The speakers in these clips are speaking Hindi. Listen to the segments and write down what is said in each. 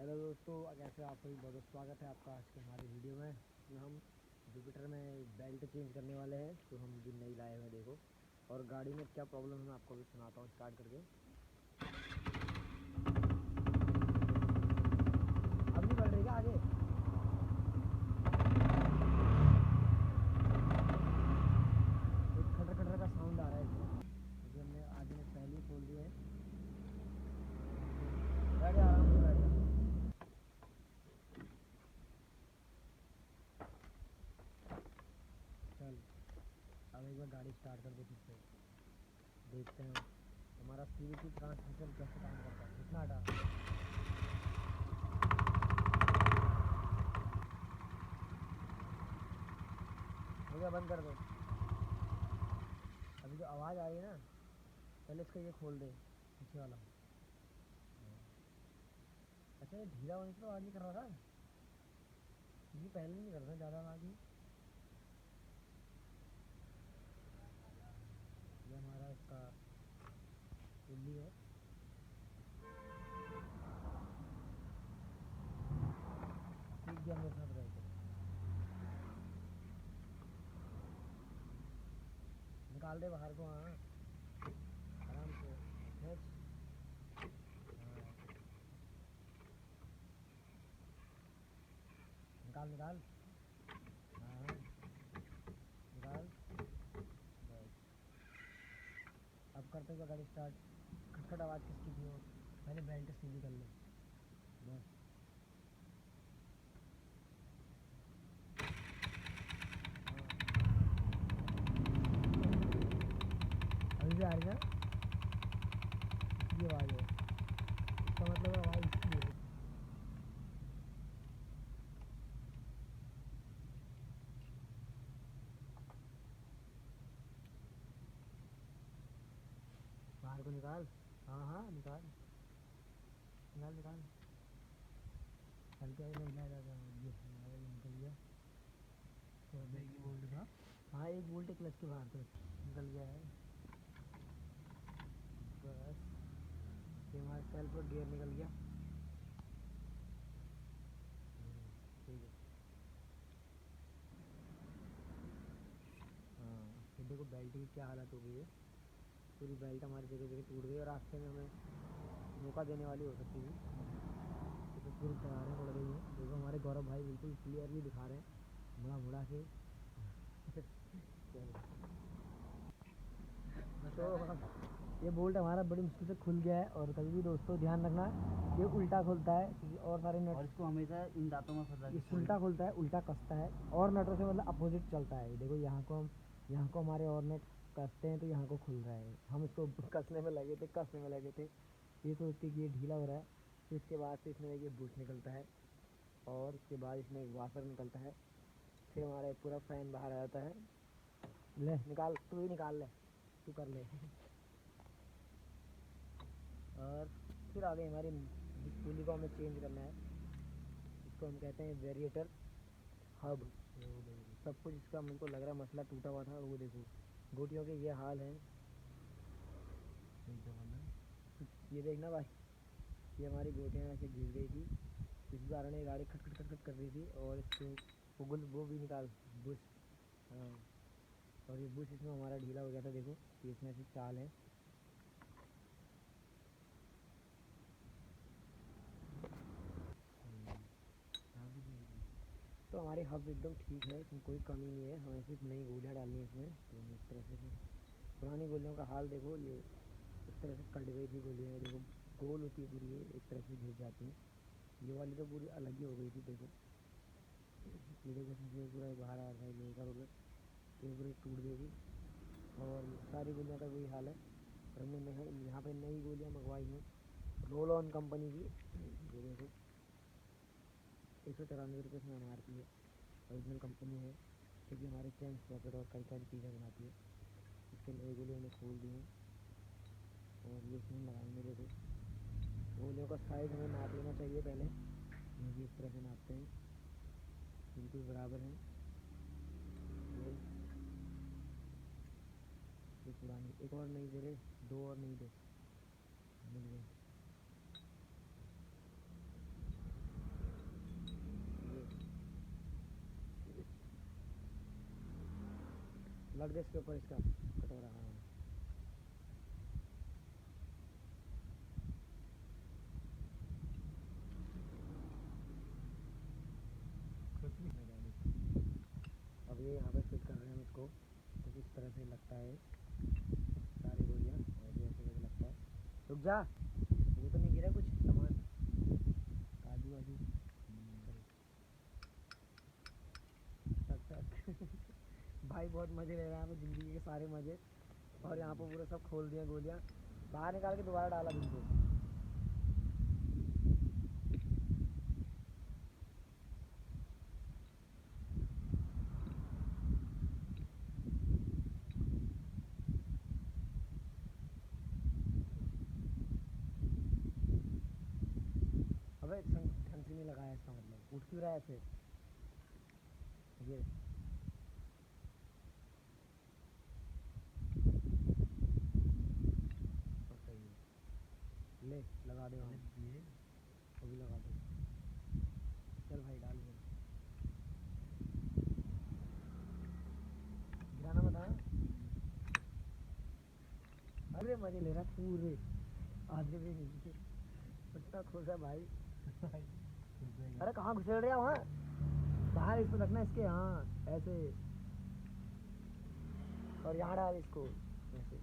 हेलो दोस्तों, कैसे आप सभी। बहुत बहुत स्वागत है आपका आज के हमारी वीडियो में। इसमें हम जुपिटर में बेल्ट चेंज करने वाले हैं, तो हम भी नई लाए हुए देखो। और गाड़ी में क्या प्रॉब्लम है मैं आपको भी सुनाता हूँ स्टार्ट करके। अब नहीं बढ़ रही क्या आगे? एक खटर खटर का साउंड आ रहा है इसमें, क्योंकि हमने आगे में पहले ही खोल दिया है। बैठ जा, आराम से बैठ जा। चल अब एक बार गाड़ी स्टार्ट कर दे फिर से, देखते हैं हमारा सीवीटी ट्रांसमिशन कैसे काम करता है। कितना हटा हो गया, बंद कर दो। अभी जो आवाज़ आ रही है ना, पहले इसका ये खोल दे, पीछे वाला। अच्छा, ये ढीला होने से तो आवाज़ नहीं कर रहा था, ये पहले नहीं करता ज़्यादा आवाज़ ही। ये हमारा इसका उल्ली है। सीख गया मेरे साथ रह के। निकाल दे बाहर को। हाँ, आराम से खींच। हाँ, निकाल निकाल। हाँ, निकाल। बस, अब करते हुए गाड़ी स्टार्ट। खटखट आवाज़ किसकी थी वो? पहले बेल्ट सीधी कर ले बस। हाँ, अभी भी आ रही ना, इसकी आवाज़ है, इसका मतलब आवाज़ इसकी है। बाहर को निकाल। हाँ हाँ, निकाल निकाल निकाल। हल्के हल्के हिला जाता है, ये हमारा ये निकल गया। तो अब एक बोल्ट था। हाँ, एक बोल्ट क्लच के बाहर तो निकल गया है। बस, ये हमारा सेल्फ और गियर निकल गया। ठीक है। हाँ, ये देखो बेल्ट की क्या हालत हो गई है। पूरी बेल्ट हमारी जगह जगह टूट गई और रास्ते में हमें मौका देने वाली हो सकती थी। तो पूरी दरारें पड़ गई हैं। देखो हमारे गौरव भाई बिल्कुल क्लियरली दिखा रहे हैं, मुड़ा मुड़ा के। तो ये बोल्ट हमारा बड़ी मुश्किल से खुल गया है। और कभी भी दोस्तों ध्यान रखना, ये उल्टा खुलता है, क्योंकि और सारे नट, और इसको हमेशा इन दांतों में फंसा, ये उल्टा खुलता है, उल्टा कसता है। और नटों से मतलब अपोजिट चलता है। देखो यहाँ को हम, यहाँ को हमारे और नट कसते हैं तो यहाँ को खुल रहा है। हम इसको कसने में लगे थे ये सोच के कि ये ढीला हो रहा है। फिर इसके बाद से इसमें ये बुश निकलता है, और उसके बाद इसमें एक वाशर निकलता है। फिर हमारा पूरा फैन बाहर आ जाता है। ले निकाल, तू ही निकाल ले, तू कर ले। और फिर आगे हमारी जिस पुली को हमें चेंज करना है, इसको हम कहते हैं वेरिएटर हब। सब कुछ इसका मुझको लग रहा है मसला टूटा हुआ था। वो देखो गोटियों के ये हाल हैं। ये देखना भाई, ये हमारी गोटियाँ ऐसे घिस गई थी, इस कारण ये गाड़ी खट खट खट खट कर रही थी। और इसके वो भी निकाल, बुश। हाँ, और ये बुश इसमें हमारा ढीला हो गया था। देखो ये इसमें ऐसी चाल है। तो हमारी हब एकदम ठीक है, इसमें कोई कमी नहीं है। हमें सिर्फ नई गोलियाँ डालनी है इसमें। तो इस तरह से पुरानी गोलियों का हाल देखो, ये इस तरह से कट गई थी गोलियाँ। देखो गोल होती है पूरी, ये एक तरह से घिस जाती हैं। ये वाली तो पूरी अलग ही हो गई थी। देखो ये देखो, इसमें से पूरा बाहर आ रहा है लोहे का रोलर, तो ये पूरी टूट गई थी। और सारी गोलियों का वही हाल है। और हमने यहाँ पे नई गोलियाँ मंगवाई हैं रोल ऑन कंपनी की। ये देखो 194 रुपये इसमें MRP है। ओरिजिनल कंपनी है, क्योंकि हमारे चेन स्प्रॉकेट और कई सारी चीज़ें बनाती है। इसके नई गोलियों ने खोल दी हैं, और ये इसमें लगाएंगे। देखो गोलियों का साइज़ हमें नाप लेना चाहिए पहले। ये भी इस तरह से नापते हैं, बिल्कुल बराबर है। ये पुरानी, एक और नई दे रहे, दो और नई दे, मिल गई। रख दे इसके ऊपर इसका कटोरा। हाँ अब ये यहाँ पे फिट कर रहे हैं हम इसको। कुछ इस तरह से लगता है सारी गोलियाँ, और ये ऐसे करके लगता है। रुक जा, वो तो नहीं गिरा कुछ सामान, काजू वाजू भाई बहुत मज़े ले रहा है ज़िंदगी के सारे मज़े। और यहाँ पर पूरे सब खोल दिया गोलियाँ, बाहर निकाल के दोबारा डाला बिल्कुल। अबे ढंग से नहीं लगाया इसका मतलब, उठ क्यों रहा है ऐसे ये। और सही है, ले लगा दे वहाँ, वो भी लगा दे। चल भाई डाल दे, गिराना मत। हाँ अरे मजे ले रहा पूरे, आधे भी नहीं इतना खुश है भाई। अरे कहाँ घुसेड़ रहा वहाँ, बाहर इसको रखना इसके। हाँ ऐसे, और यहाँ डाल इसको ऐसे।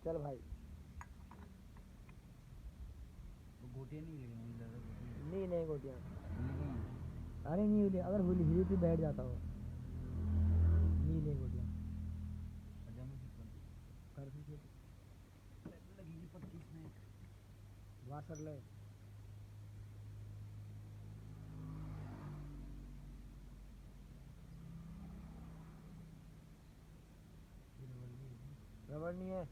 चल भाई, गोटियाँ नहीं लगेंगी, नहीं नहीं गोटियाँ, अरे नहीं हिली, अगर हिली हिली तो बैठ जाता हो। नहीं नहीं गोटियाँ कर लगेगी 25 मिनट। वाशर ले। रबड़ नहीं है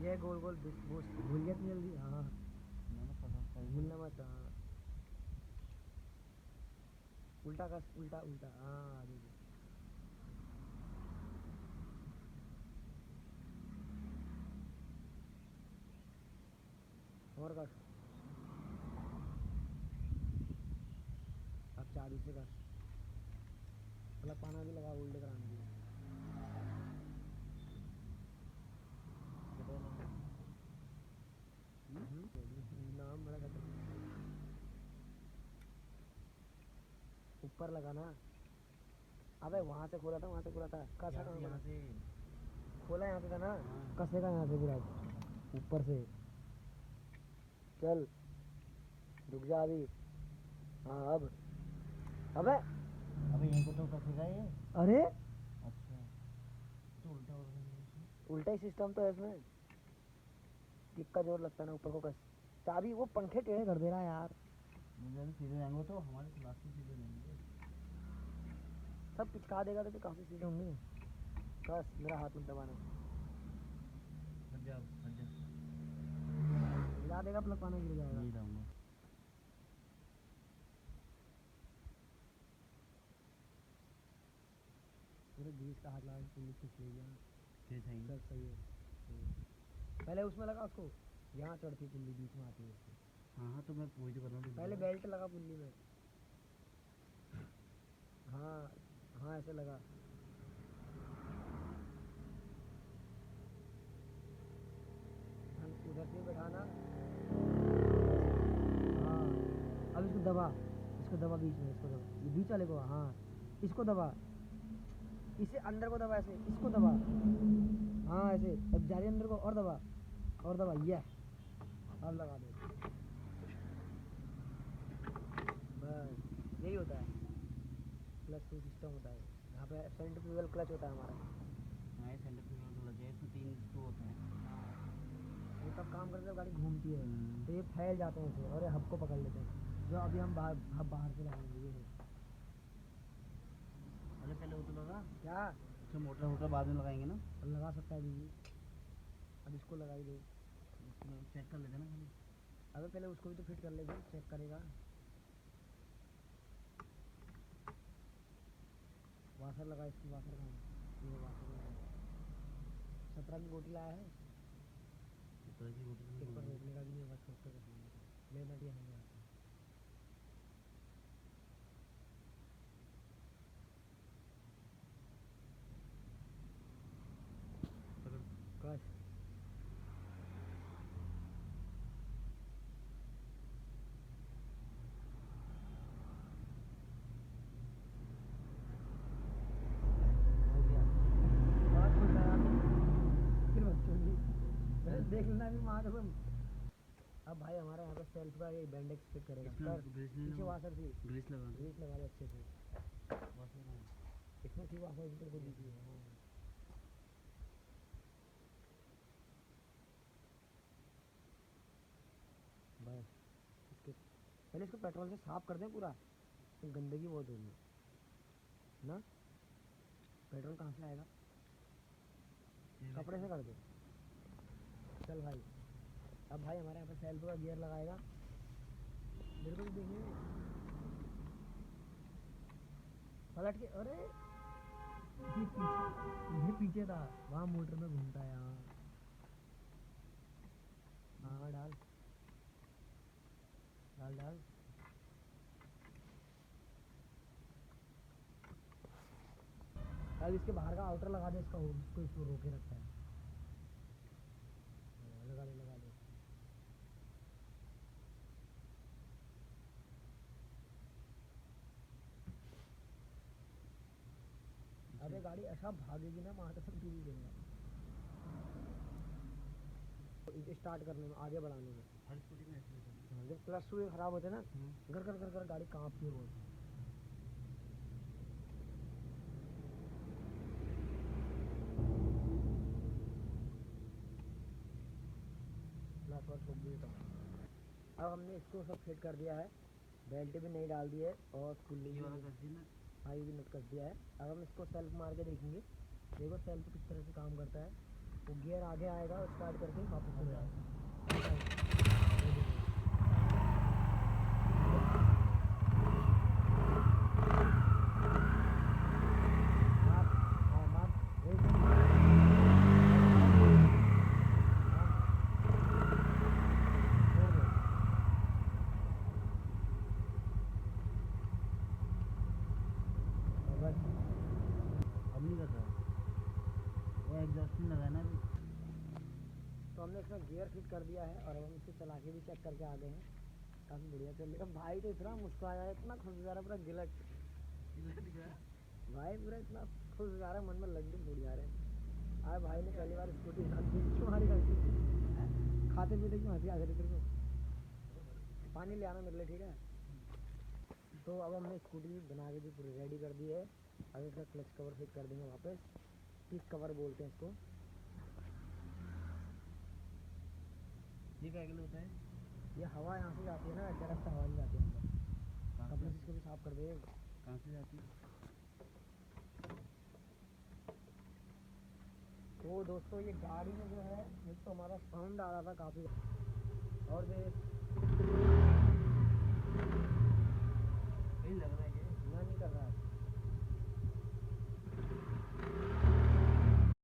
ये, गोल गोल भूल गया इतनी जल्दी। हाँ भूलना मत। हाँ उल्टा का, उल्टा उल्टा। हाँ आगे की। और कस, अब चाबी से कस, अलग पाना भी लगा उल्टे कराने के लिए। नाम बड़ा खतरनाक, ऊपर लगा ना। अबे वहाँ से खोला था, वहाँ से खोला था, कसा कहाँ यहाँ से खोला, यहाँ से था ना। कसेगा यहाँ से पूरा ऊपर से। चल रुक जा अभी। हाँ अब, अबे अबे यहीं को तो कसेगा ये। अरे अच्छा तो उल्टा हो गया, उल्टा ही सिस्टम तो है इसमें, टिक का जोर लगता है ना ऊपर को कस। चाबी वो पंखे टेढ़े कर दे रहा है यार। मुझे सीधे जाएंगे तो हमारे क्लास में सीधे जाएंगे, सब पिचका देगा तो फिर काफ़ी सीधे होंगे। बस मेरा हाथ मत दबाना, हट जा गिरा देगा, प्लग पाना गिर जाएगा। नहीं जाऊंगा। पूरे 20 का हाथ लगा के पुलिस खींच लेगी। फिर सही सब सही है। पहले उसमें लगा उसको, यहाँ चढ़ती पुल्ली बीच में आती है उसको। हाँ हाँ तो मैं वही तो कर रहा हूँ। पहले बेल्ट लगा पुल्ली में। हाँ हाँ ऐसे लगा। उधर से बैठाना। हाँ अब इसको दबा, इसको दबा बीच में, इसको दबा, ये बीच वाले को। हाँ इसको दबा, इसे अंदर को दबा, ऐसे इसको दबा। हाँ ऐसे, अब जा रही अंदर को, और दबा, और दबा, ये अब लगा दे। बस यही होता है क्लच टू सिस्टम होता है। यहाँ पे सेंट्रीफ्यूगल क्लच होता है हमारा। हाँ सेंट्रीफ्यूगल क्लच है, इसमें 3 स्क्रू होते हैं। ये तब काम करते जब गाड़ी घूमती है, तो ये फैल जाते हैं इसे, और ये हब को पकड़ लेते हैं, जो अभी हम हब बाहर से लगाएंगे। ये है अरे पहले वो तो लगा क्या, अच्छा मोटर वोटर बाद में लगाएंगे ना। अब लगा सकता है बीवी, अब इसको लगा ही दे। चेक कर लेते ना खाली। अबे पहले उसको भी तो फिट कर लेगी, चेक करेगा। वाशर लगा, इसकी वाशर कहाँ है, ये वाशर लगा। 17 की गोटी लाया है, एक पर रोकने का भी नहीं होगा, छोड़ कर रख लेंगे। ले बैठिए हम यहाँ पे। देख लेना भी मार तुम। अब भाई हमारे यहाँ पे सेल्फ का ये बैंडेक्स फिट करेगा कर पीछे वाशर थी ग्रीस लगा ले अच्छे से इसमें थी वाशर भी तेरे को दी थी बस इसके पहले इसको पेट्रोल से साफ कर दें पूरा तो गंदगी बहुत होगी ना। पेट्रोल कहाँ से आएगा कपड़े से कर दो। चल भाई अब भाई हमारे यहाँ पे सेल्फ का गियर लगाएगा मेरे को भी देखिए पलट के अरे ये पीछे था वहाँ मोटर में घूमता है यहाँ। हाँ डाल डाल डाल अब इसके बाहर का आउटर लगा दे इसका इसको रोके रखता है। लगा ले लगा ले अबे गाड़ी ऐसा भागेगी ना वहाँ तक टूट देगा इसे स्टार्ट करने में आगे बढ़ाने में। हर स्कूटी में ऐसे होता है जब क्लच शू खराब होते हैं ना घर कर कर कर गाड़ी कांपती है बहुत। अब हमने इसको सब फिट कर दिया है बेल्ट भी नहीं डाल दी है और खुली हाँ ये भी नट कर दिया है। अब हम इसको सेल्फ मार के देखेंगे देखो सेल्फ किस तरह से काम करता है। वो गियर आगे आएगा और स्टार्ट करके वापस हो जाएगा। अब नहीं कर रहा वो एग्जॉस्ट नहीं लगा ना अभी। तो हमने इसमें गियर फिट कर दिया है और अब हम इसको चला के भी चेक करके आ गए हैं काफ़ी बढ़िया चल रहा है। भाई तो इतना मुस्कुराया है इतना खुश जा रहा है पूरा गिलट भाई पूरा इतना खुश जा रहा है मन में लड्डू फूट जा रहे हैं। आज भाई ने पहली बार स्कूटी तुम्हारी गलती खाते पीते क्यों हंसी आ गई तेरे को। पानी ले आना मेरे लिए ठीक है। तो अब हमने स्कूटी बना के भी पूरी रेडी कर दी है। अब इसका क्लच कवर फिट कर देंगे वापस किक कवर बोलते हैं इसको। ये क्या के लिए होता है ये हवा यहाँ से जाती है ना डायरेक्ट हवा नहीं जाती है अंदर कपड़े से इसको भी साफ कर दे। कहाँ से जाती है तो दोस्तों ये गाड़ी में जो है एक तो हमारा साउंड आ रहा था काफ़ी और भी